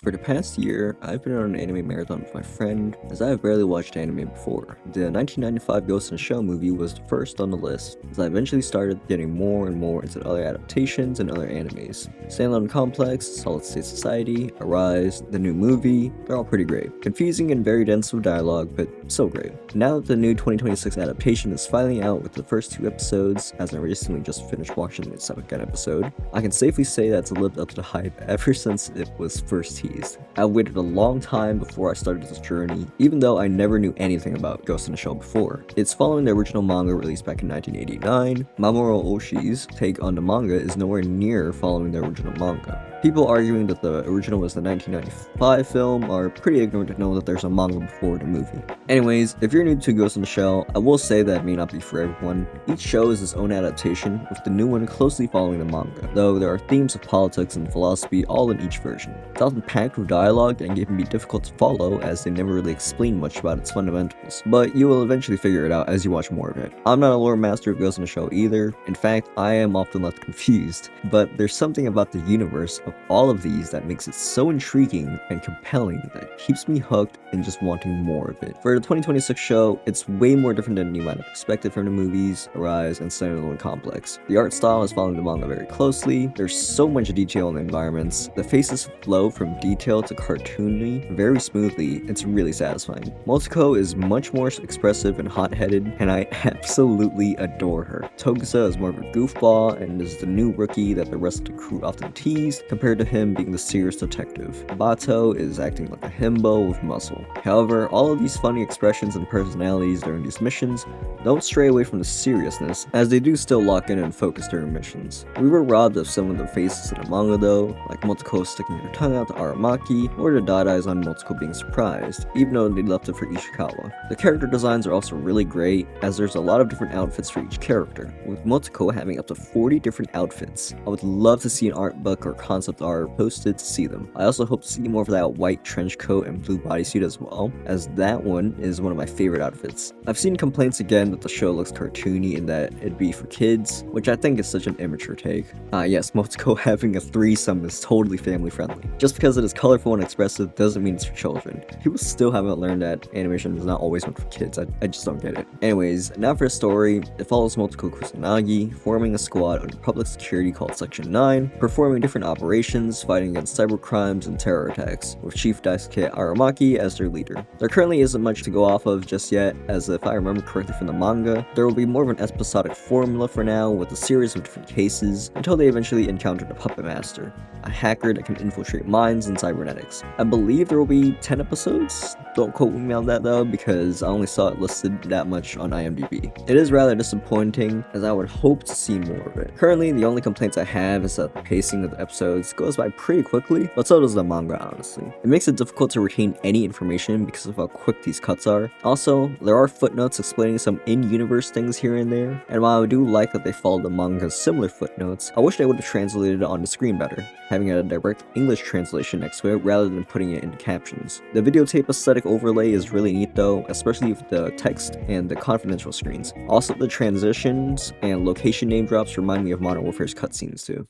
For the past year, I've been on an anime marathon with my friend, as I have barely watched anime before. The 1995 Ghost in the Shell movie was the first on the list, as I eventually started getting more and more into other adaptations and other animes. Standalone Complex, Solid State Society, Arise, the new movie, they're all pretty great. Confusing and very dense with dialogue, but so great. Now that the new 2026 adaptation is finally out with the first 2 episodes, as I recently just finished watching the second episode, I can safely say that it's lived up to the hype ever since it was first teased. I waited a long time before I started this journey, even though I never knew anything about Ghost in the Shell before. It's following the original manga released back in 1989. Mamoru Oshii's take on the manga is nowhere near following the original manga. People arguing that the original was the 1995 film are pretty ignorant to know that there's a manga before the movie. Anyways, if you're new to Ghost in the Shell, I will say that it may not be for everyone. Each show is its own adaptation, with the new one closely following the manga, though there are themes of politics and philosophy all in each version. It's often packed with dialogue and can be difficult to follow as they never really explain much about its fundamentals, but you will eventually figure it out as you watch more of it. I'm not a lore master of Ghost in the Shell either. In fact, I am often left confused, but there's something about the universe of all of these that makes it so intriguing and compelling that keeps me hooked and just wanting more of it. For the 2026 show, it's way more different than you might have expected from the movies, Arise, and Standalone Complex. The art style is following the manga very closely. There's so much detail in the environments. The faces flow from detail to cartoony very smoothly. It's really satisfying. Motoko is much more expressive and hot-headed, and I absolutely adore her. Togusa is more of a goofball and is the new rookie that the rest of the crew often tease, compared to him being the serious detective. Bato is acting like a himbo with muscle. However, all of these funny expressions and personalities during these missions don't stray away from the seriousness, as they do still lock in and focus during missions. We were robbed of some of the faces in the manga though, like Motoko sticking her tongue out to Aramaki, or the dot eyes on Motoko being surprised, even though they left it for Ishikawa. The character designs are also really great, as there's a lot of different outfits for each character, with Motoko having up to 40 different outfits. I would love to see an art book or concept art posted to see them. I also hope to see more of that white trench coat and blue bodysuit as well, as that one is one of my favorite outfits. I've seen complaints again that the show looks cartoony and that it'd be for kids, which I think is such an immature take. Yes, Motoko having a threesome is totally family friendly. Just because it is colorful and expressive doesn't mean it's for children. People still haven't learned that animation is not always meant for kids. I just don't get it. Anyways, now for the story. It follows Motoko Kusanagi forming a squad under public security called Section 9, performing different operations, fighting against cyber crimes and terror attacks, with Chief Daisuke Aramaki as their leader. There currently isn't much to go off of just yet, as if I remember correctly from the manga, there will be more of an episodic formula for now, with a series of different cases, until they eventually encounter the Puppet Master, a hacker that can infiltrate minds and cybernetics. I believe there will be 10 episodes? Don't quote me on that though, because I only saw it listed that much on IMDb. It is rather disappointing, as I would hope to see more of it. Currently, the only complaints I have is that the pacing of the episodes goes by pretty quickly, but so does the manga, honestly. It makes it difficult to retain any information because of how quick these cuts are. Also, there are footnotes explaining some in-universe things here and there, and while I do like that they follow the manga's similar footnotes, I wish they would have translated it on the screen better, having a direct English translation next to it rather than putting it into captions. The videotape aesthetic overlay is really neat though, especially with the text and the confidential screens. Also, the transitions and location name drops remind me of Modern Warfare's cutscenes too.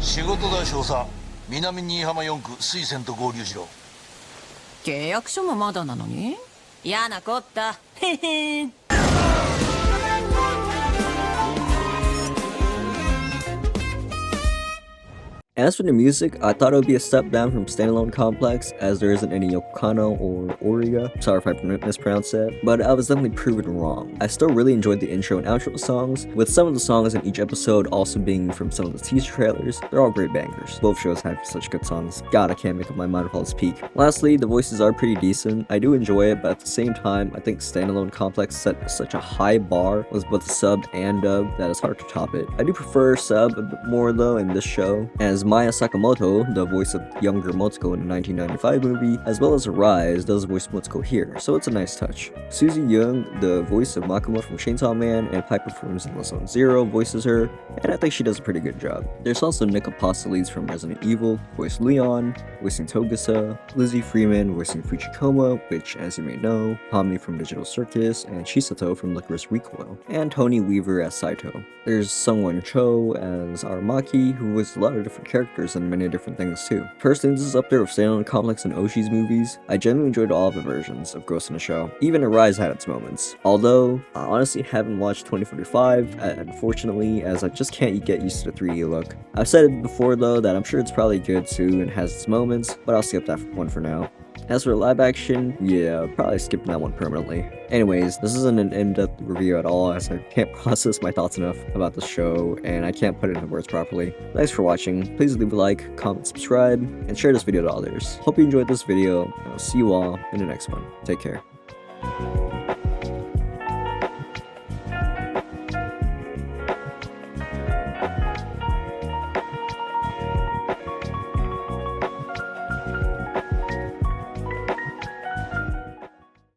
仕事だ少佐、南新居浜4区水仙と合流しろ。契約書もまだなのに嫌なこったへへ。 As for the music, I thought it would be a step down from Standalone Complex, as there isn't any Yoko Kanno or Origa, sorry if I mispronounced that, but I was definitely proven wrong. I still really enjoyed the intro and outro songs, with some of the songs in each episode also being from some of the teaser trailers. They're all great bangers. Both shows have such good songs. God, I can't make up my mind with all this peak. Lastly, the voices are pretty decent. I do enjoy it, but at the same time, I think Standalone Complex set such a high bar with both subbed and dubbed that it's hard to top it. I do prefer sub a bit more though in this show, as Maya Sakamoto, the voice of younger Motsuko in the 1995 movie, as well as Arise, does voice Motsuko here, so it's a nice touch. Suzy Young, the voice of Makima from Chainsaw Man, and Piper from Zenless on Zero, voices her, and I think she does a pretty good job. There's also Nick Apostolides from Resident Evil, voiced Leon, voicing Togusa, Lizzie Freeman, voicing Fuchikoma, which, as you may know, Pomni from Digital Circus, and Chisato from Licorice Recoil, and Tony Weaver as Saito. There's Sungwon Cho as Aramaki, who voiced a lot of different characters and many different things too. Personally, this is up there with Standalone Complex and Oshi's movies. I genuinely enjoyed all of the versions of Ghost in the Shell. Even Arise had its moments. Although, I honestly haven't watched 2045, unfortunately, as I just can't get used to the 3D look. I've said it before though that I'm sure it's probably good too and has its moments, but I'll skip that one for now. As for live action, yeah, probably skipping that one permanently. Anyways, this isn't an in-depth review at all, as I can't process my thoughts enough about the show, and I can't put it into words properly. Thanks for watching. Please leave a like, comment, subscribe, and share this video to others. Hope you enjoyed this video, and I'll see you all in the next one. Take care.